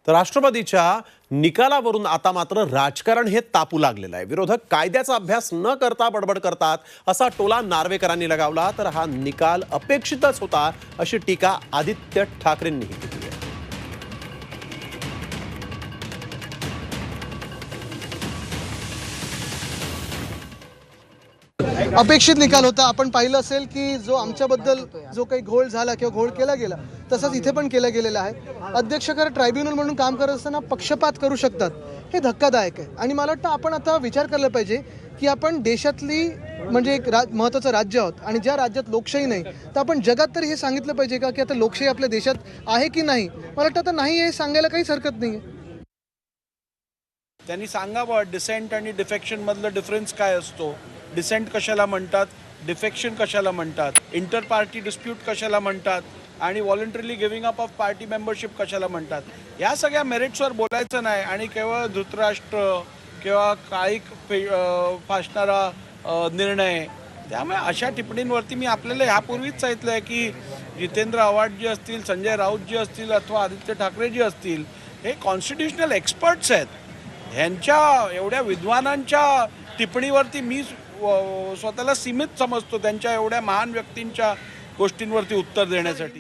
तर राष्ट्रपतीच्या निकालावरून आता मात्र राजकारण हे तापू लागलेलं आहे। विरोधक कायद्याचा अभ्यास न करता बडबड करतात असा टोला नार्वेकरांनी लगावला। तर हा निकाल अपेक्षितच होता अशी टीका आदित्य ठाकरेंनी केली आहे। अपेक्षित निकाल होता। आपण पाहिलं असेल की जो आमच्याबद्दल जो काही घोळ झाला किंवा घोळ केला गेला तसंच इथे पण केला गेलेला आहे। अध्यक्ष खरं ट्रायब्युनल म्हणून काम करत असताना पक्षपात करू शकतात, हे धक्कादायक आहे। आणि मला वाटतं आपण आता विचार करायला पाहिजे की आपण देशातली म्हणजे एक महत्त्वाचं राज्य आहोत आणि ज्या राज्यात लोकशाही नाही तर आपण जगात तरी हे सांगितलं पाहिजे का की आता लोकशाही आपल्या देशात आहे की नाही। मला वाटतं आता नाही हे सांगायला काहीच हरकत नाही आहे। त्यांनी सांगावं डिसेंट आणि डिफेक्शन मधलं डिफरन्स काय असतो, डिसेंट कशाला म्हणतात, डिफेक्शन कशाला म्हणतात, इंटर पार्टी डिस्प्यूट कशाला म्हणतात आणि voluntarily giving up of party membership कशाला म्हणतात। या सगळ्या मेरिट्सवर बोलायचं नाही आणि केवळ धृतराष्ट्र किंवा काळीक फासणारा निर्णय। त्यामुळे अशा टिप्पणींवरती मी आपल्याला ह्यापूर्वीच सांगितलं आहे की जितेंद्र आव्हाड जी असतील, संजय राऊत जी असतील अथवा आदित्य ठाकरे जी असतील, हे कॉन्स्टिट्यूशनल एक्सपर्ट्स आहेत। ह्यांच्या एवढ्या विद्वानांच्या टिप्पणीवरती मी स्वतःला सीमित समजतो, त्यांच्या एवढ्या महान व्यक्तींच्या गोष्टींवरती उत्तर देण्यासाठी।